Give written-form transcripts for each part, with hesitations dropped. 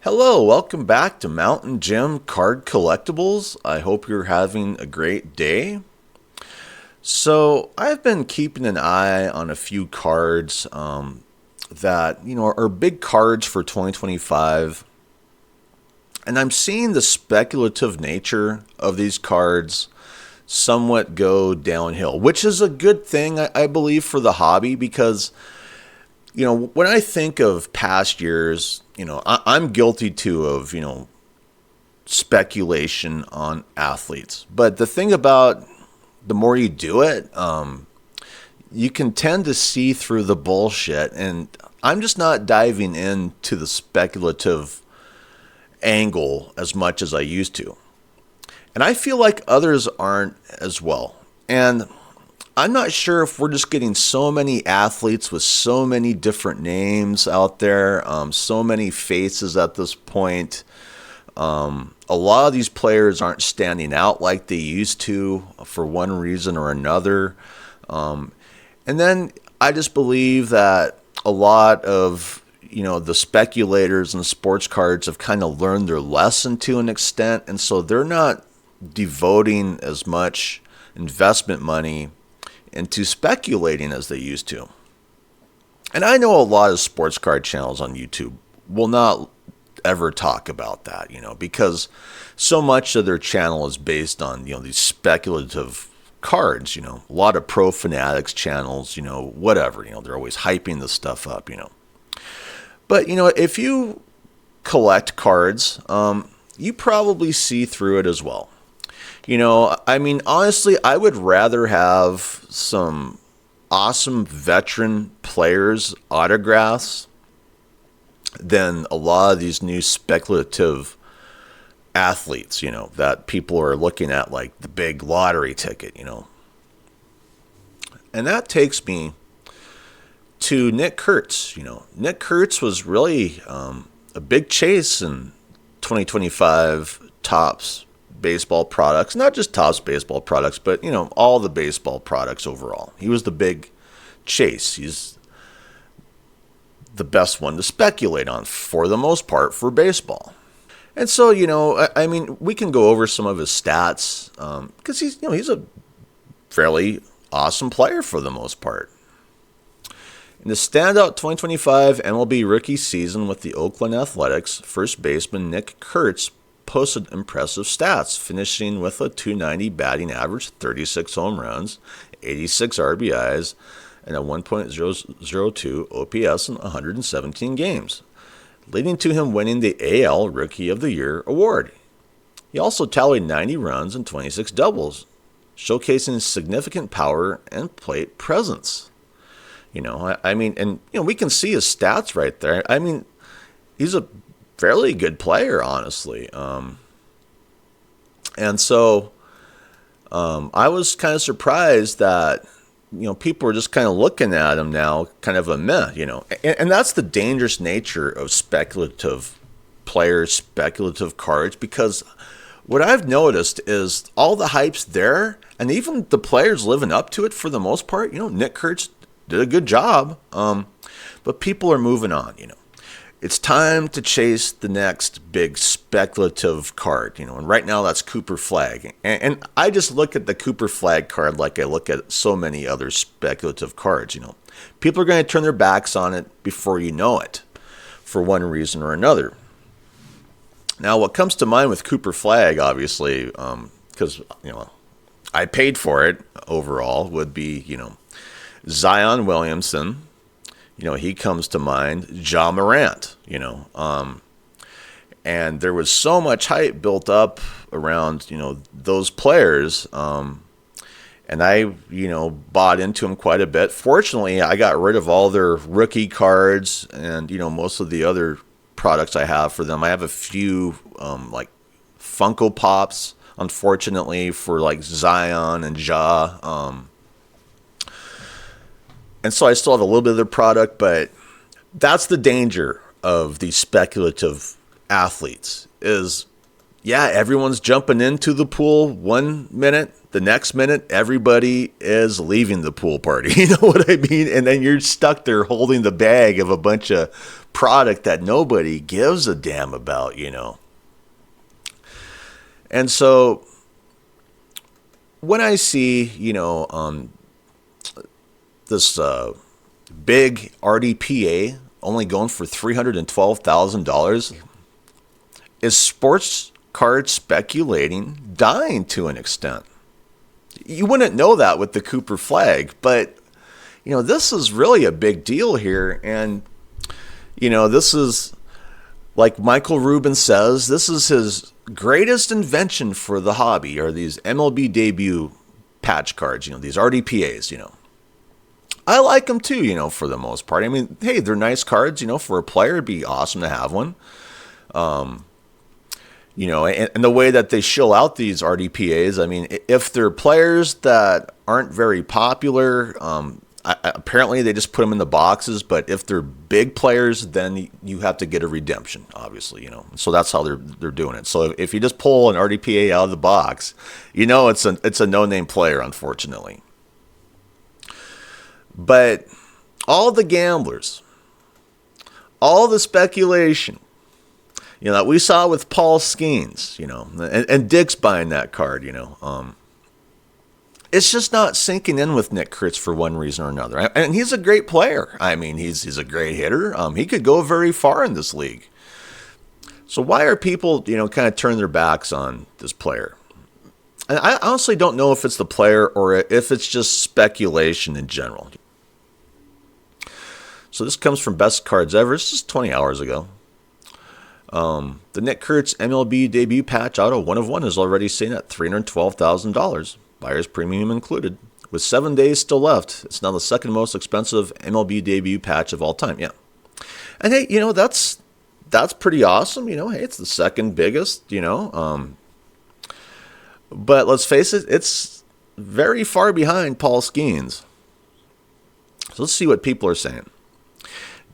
Hello, welcome back to Mountain Gym Card Collectibles. I hope you're having a great day. So, I've been keeping an eye on a few cards that, are big cards for 2025. And I'm seeing the speculative nature of these cards somewhat go downhill, which is a good thing, I believe, for the hobby because when I think of past years, I'm guilty too of, speculation on athletes. But the thing about the more you do it, you can tend to see through the bullshit. And I'm just not diving into the speculative angle as much as I used to. And I feel like others aren't as well. And I'm not sure if we're just getting so many athletes with so many different names out there, so many faces at this point. A lot of these players aren't standing out like they used to for one reason or another. And then I just believe that a lot of, the speculators and sports cards have kind of learned their lesson to an extent. And so they're not devoting as much investment money into speculating as they used to. And I know a lot of sports card channels on YouTube will not ever talk about that, because so much of their channel is based on, these speculative cards, a lot of pro Fanatics channels, whatever, they're always hyping this stuff up, But, if you collect cards, you probably see through it as well. Honestly, I would rather have some awesome veteran players' autographs than a lot of these new speculative athletes, that people are looking at like the big lottery ticket, And that takes me to Nick Kurtz. Nick Kurtz was really a big chase in 2025 Topps baseball products, not just Topps baseball products, but all the baseball products overall. He was the big chase. He's the best one to speculate on for the most part for baseball. And so, we can go over some of his stats because he's a fairly awesome player for the most part. In the standout 2025 MLB rookie season with the Oakland Athletics, first baseman Nick Kurtz posted impressive stats, finishing with a .290 batting average, 36 home runs, 86 RBIs, and a 1.002 OPS in 117 games, leading to him winning the AL Rookie of the Year award. He also tallied 90 runs and 26 doubles, showcasing significant power and plate presence. We can see his stats right there. He's a fairly good player, honestly. And so I was kind of surprised that, people are just kind of looking at him now, kind of a meh, And that's the dangerous nature of speculative players, speculative cards, because what I've noticed is all the hype's there, and even the players living up to it for the most part. Nick Kurtz did a good job, but people are moving on, It's time to chase the next big speculative card, and right now that's Cooper Flag. And I just look at the Cooper Flag card like I look at so many other speculative cards, People are going to turn their backs on it before you know it, for one reason or another. Now, what comes to mind with Cooper Flag, obviously, because, I paid for it overall, would be, Zion Williamson. He comes to mind, Ja Morant, and there was so much hype built up around, those players, and I, bought into them quite a bit. Fortunately, I got rid of all their rookie cards and, most of the other products I have for them. I have a few, like Funko Pops, unfortunately, for like Zion and Ja, and so I still have a little bit of their product, but that's the danger of these speculative athletes is, yeah, everyone's jumping into the pool one minute. The next minute, everybody is leaving the pool party. You know what I mean? And then you're stuck there holding the bag of a bunch of product that nobody gives a damn about, you know. And so when I see, you know, this big RDPA only going for $312,000, is sports card speculating dying to an extent? You wouldn't know that with the Cooper flag, but, you know, this is really a big deal here. And, you know, this is, like Michael Rubin says, this is his greatest invention for the hobby, are these MLB debut patch cards, you know, these RDPAs, you know. I like them too, you know, for the most part. I mean, hey, they're nice cards, you know, for a player. It'd be awesome to have one. You know, and the way that they shill out these RDPAs, I mean, if they're players that aren't very popular, apparently they just put them in the boxes. But if they're big players, then you have to get a redemption, obviously, you know. So that's how they're doing it. So if you just pull an RDPA out of the box, you know it's a no-name player, unfortunately. But all the gamblers, all the speculation, you know, that we saw with Paul Skenes, you know, and Dick's buying that card, you know. It's just not sinking in with Nick Kurtz for one reason or another. And he's a great player. I mean, he's a great hitter. He could go very far in this league. So why are people, you know, kind of turning their backs on this player? And I honestly don't know if it's the player or if it's just speculation in general. So this comes from Best Cards Ever. It's just 20 hours ago. The Nick Kurtz MLB debut patch auto 1 of 1 is already seen at $312,000, buyer's premium included. With 7 days still left, it's now the second most expensive MLB debut patch of all time. Yeah, and hey, you know, that's pretty awesome. You know, hey, it's the second biggest. You know, but let's face it, it's very far behind Paul Skenes. So let's see what people are saying.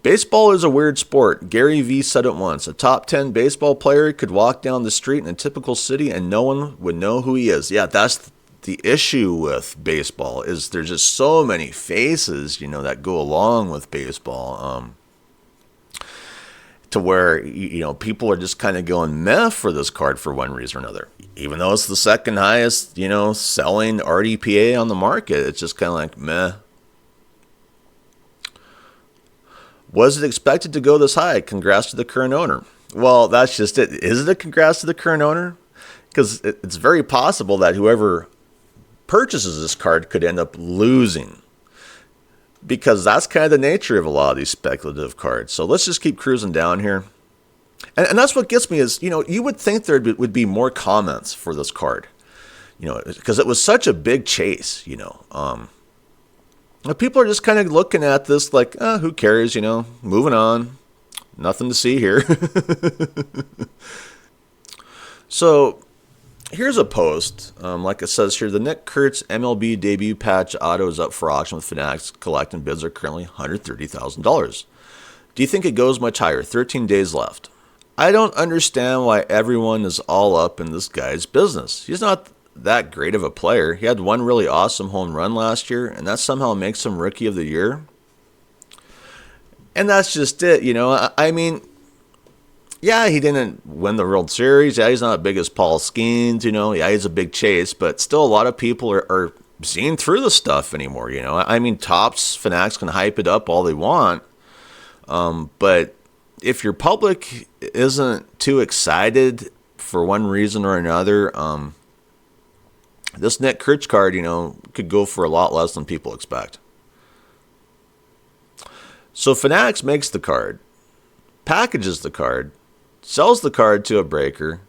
Baseball is a weird sport. Gary Vee said it once. A top 10 baseball player could walk down the street in a typical city and no one would know who he is. Yeah, that's the issue with baseball, is there's just so many faces, you know, that go along with baseball, to where, you know, people are just kind of going meh for this card for one reason or another. Even though it's the second highest, you know, selling RDPA on the market, it's just kind of like meh. Was it expected to go this high? Congrats to the current owner. Well, that's just it. Is it a congrats to the current owner? Because it's very possible that whoever purchases this card could end up losing. Because that's kind of the nature of a lot of these speculative cards. So let's just keep cruising down here. And that's what gets me is, you know, you would think there would be more comments for this card. You know, because it was such a big chase, you know. People are just kind of looking at this like, who cares, you know, moving on. Nothing to see here. So here's a post. Like it says here, the Nick Kurtz MLB debut patch auto is up for auction with Fanatics Collect, and bids are currently $130,000. Do you think it goes much higher? 13 days left. I don't understand why everyone is all up in this guy's business. He's not that great of a player. He had one really awesome home run last year, and that somehow makes him Rookie of the Year. And that's just it, you know. I mean, yeah, he didn't win the World Series. Yeah, he's not as big as Paul Skenes, you know. Yeah, he's a big chase, but still a lot of people are seeing through the stuff anymore, you know. I mean, Topps, Fanatics can hype it up all they want, but if your public isn't too excited for one reason or another, this Nick Kurtz card, you know, could go for a lot less than people expect. So Fanatics makes the card, packages the card, sells the card to a breaker.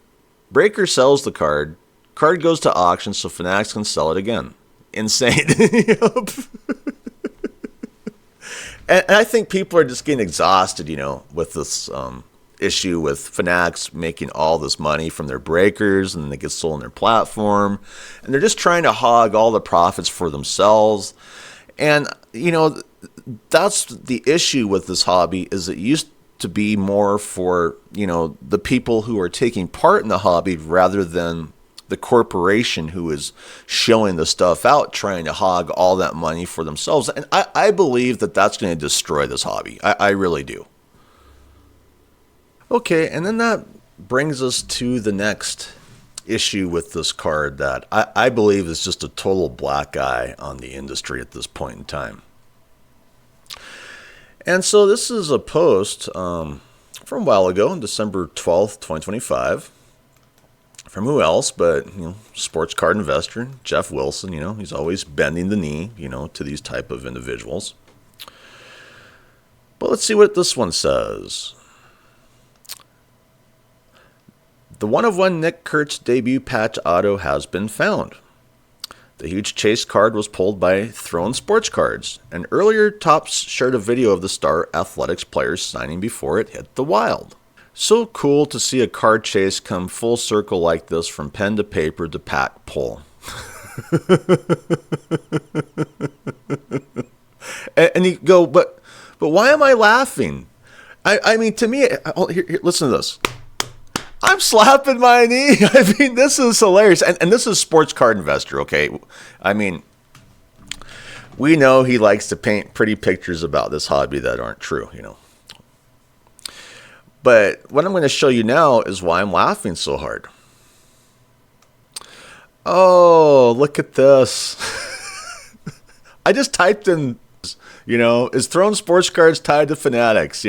Breaker sells the card. Card goes to auction so Fanatics can sell it again. Insane. Yep. And I think people are just getting exhausted, you know, with this issue with Fanatics making all this money from their breakers, and then they get sold on their platform, and they're just trying to hog all the profits for themselves. And you know, that's the issue with this hobby, is it used to be more for, the people who are taking part in the hobby rather than the corporation who is shilling the stuff out, trying to hog all that money for themselves. And I believe that that's going to destroy this hobby. I really do. Okay, and then that brings us to the next issue with this card that I believe is just a total black eye on the industry at this point in time. And so this is a post from a while ago, on December 12th, 2025. From who else but, sports card investor Jeff Wilson. He's always bending the knee, to these type of individuals. But let's see what this one says. The 1/1 Nick Kurtz debut patch auto has been found. The huge chase card was pulled by Throne Sports Cards, and earlier Topps shared a video of the star athletics players signing before it hit the wild. So cool to see a card chase come full circle like this, from pen to paper to pack pull. and you go, but why am I laughing? I mean, to me, here, listen to this. I'm slapping my knee. I mean, this is hilarious. And this is Sports Card Investor, okay? I mean, we know he likes to paint pretty pictures about this hobby that aren't true, But what I'm going to show you now is why I'm laughing so hard. Oh, look at this. I just typed in, is Throne Sports Cards tied to Fanatics,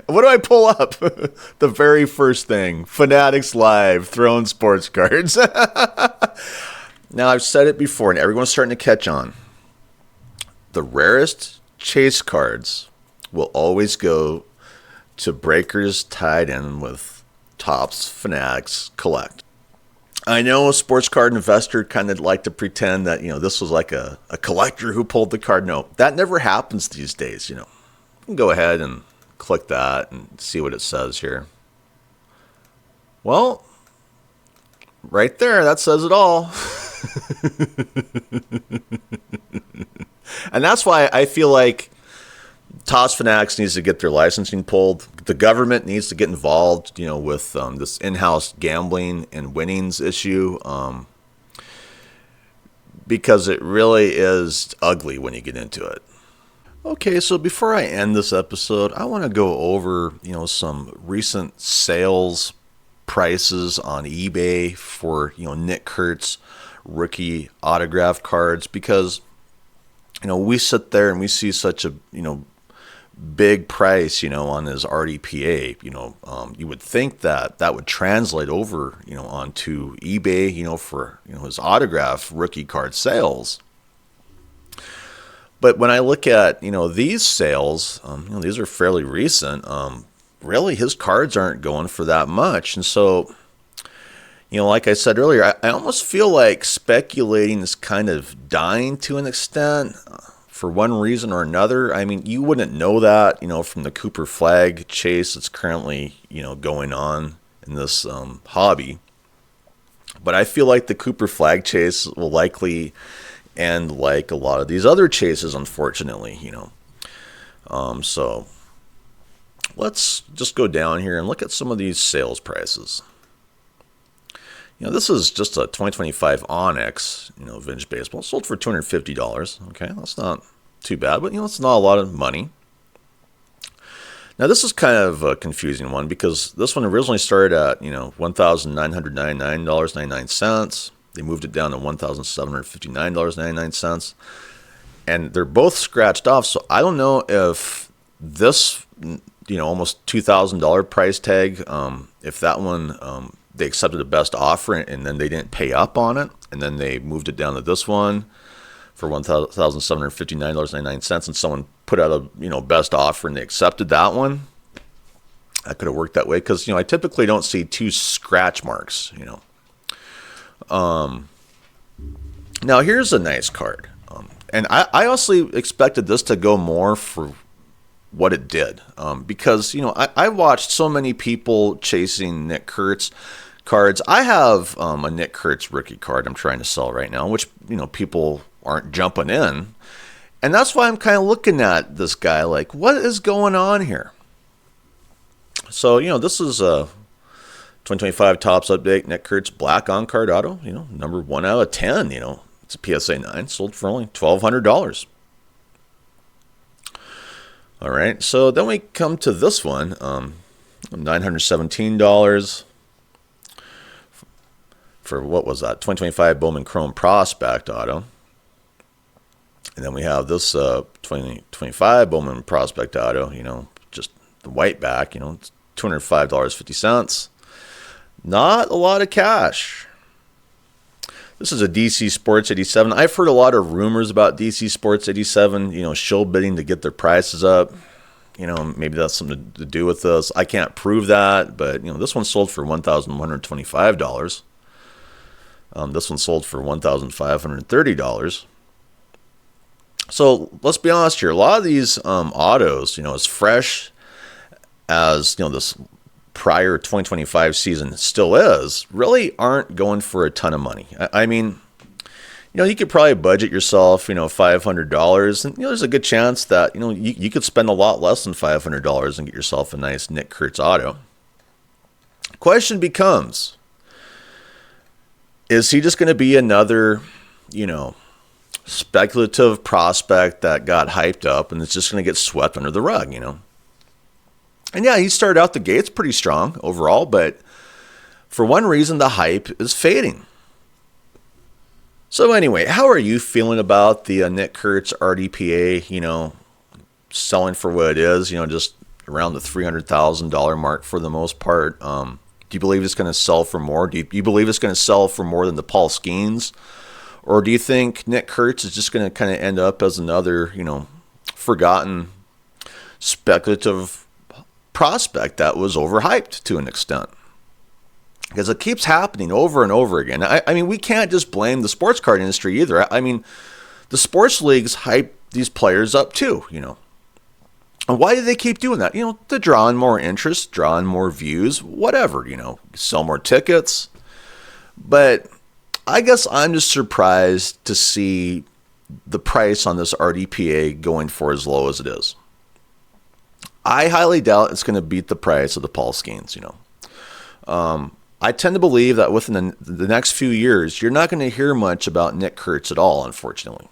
What do I pull up? The very first thing. Fanatics Live, Throne Sports Cards. Now, I've said it before, and everyone's starting to catch on. The rarest chase cards will always go to breakers tied in with Topps Fanatics Collect. I know a sports card investor kind of like to pretend that, this was like a collector who pulled the card. No, that never happens these days, You can go ahead and click that and see what it says here. Well, right there, that says it all. And that's why I feel like Topps Fanatics needs to get their licensing pulled. The government needs to get involved, with this in-house gambling and winnings issue, because it really is ugly when you get into it. Okay, so before I end this episode, I want to go over, some recent sales prices on eBay for, Nick Kurtz rookie autograph cards, because, we sit there and we see such a, big price, on his RDPA. You would think that would translate over, onto eBay, for, his autograph rookie card sales. But when I look at, these sales, these are fairly recent. Really, his cards aren't going for that much. And so, like I said earlier, I almost feel like speculating is kind of dying to an extent for one reason or another. I mean, you wouldn't know that, from the Cooper flag chase that's currently, going on in this hobby. But I feel like the Cooper flag chase will likely end like a lot of these other chases, unfortunately, So let's just go down here and look at some of these sales prices. This is just a 2025 Onyx, vintage baseball, sold for $250. Okay, that's not too bad, but it's not a lot of money. Now, this is kind of a confusing one, because this one originally started at, $1,999.99. They moved it down to $1,759.99. And they're both scratched off. So I don't know if this, almost $2,000 price tag, if that one, they accepted the best offer and then they didn't pay up on it. And then they moved it down to this one for $1,759.99. And someone put out a, best offer and they accepted that one. That could have worked that way, because, I typically don't see two scratch marks, Now, here's a nice card. And I honestly expected this to go more for what it did. Because, I watched so many people chasing Nick Kurtz cards. I have a Nick Kurtz rookie card I'm trying to sell right now, which, people aren't jumping in. And that's why I'm kind of looking at this guy like, what is going on here? So, this is a 2025 Topps update. Nick Kurtz black on card auto, number 1 out of 10, it's a PSA 9, sold for only $1,200. All right, so then we come to this one, $917 for what was that? 2025 Bowman Chrome Prospect auto. And then we have this 2025 Bowman Prospect auto, just the white back, it's $205.50. Not a lot of cash. This is a DC Sports 87. I've heard a lot of rumors about DC Sports 87, shill bidding to get their prices up. Maybe that's something to do with this. I can't prove that, but, this one sold for $1,125. This one sold for $1,530. So let's be honest here. A lot of these autos, as fresh as this prior 2025 season still is, really aren't going for a ton of money. I mean, you could probably budget yourself, $500, and there's a good chance that you could spend a lot less than $500 and get yourself a nice Nick Kurtz auto. Question becomes, is he just going to be another, speculative prospect that got hyped up and it's just going to get swept under the rug, And yeah, he started out the gates pretty strong overall, but for one reason, the hype is fading. So anyway, how are you feeling about the Nick Kurtz RDPA, selling for what it is, just around the $300,000 mark for the most part? Do you believe it's going to sell for more? Do you believe it's going to sell for more than the Paul Skenes? Or do you think Nick Kurtz is just going to kind of end up as another, forgotten speculative prospect that was overhyped to an extent? Because it keeps happening over and over again. I mean, we can't just blame the sports card industry either. I mean, the sports leagues hype these players up too, And why do they keep doing that? To draw in more interest, draw in more views, whatever, sell more tickets. But I guess I'm just surprised to see the price on this RDPA going for as low as it is. I highly doubt it's going to beat the price of the Paul Skenes, I tend to believe that within the next few years, you're not going to hear much about Nick Kurtz at all, unfortunately.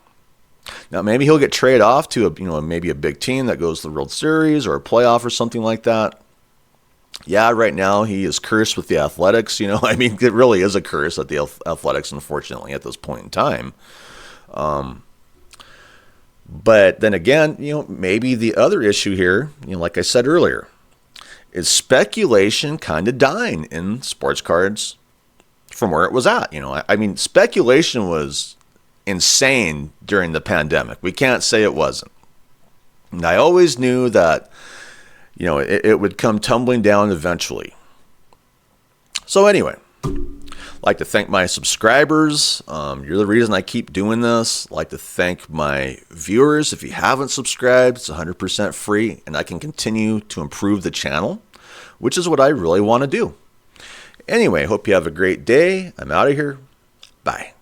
Now, maybe he'll get traded off to maybe a big team that goes to the World Series or a playoff or something like that. Yeah, right now he is cursed with the Athletics. I mean, it really is a curse at the Athletics, unfortunately, at this point in time. But then again, maybe the other issue here, like I said earlier, is speculation kind of dying in sports cards from where it was at. I mean, speculation was insane during the pandemic. We can't say it wasn't. And I always knew that, it would come tumbling down eventually. So anyway, I'd like to thank my subscribers. You're the reason I keep doing this. I'd like to thank my viewers. If you haven't subscribed, it's 100% free, and I can continue to improve the channel, which is what I really want to do. Anyway, hope you have a great day. I'm out of here. Bye.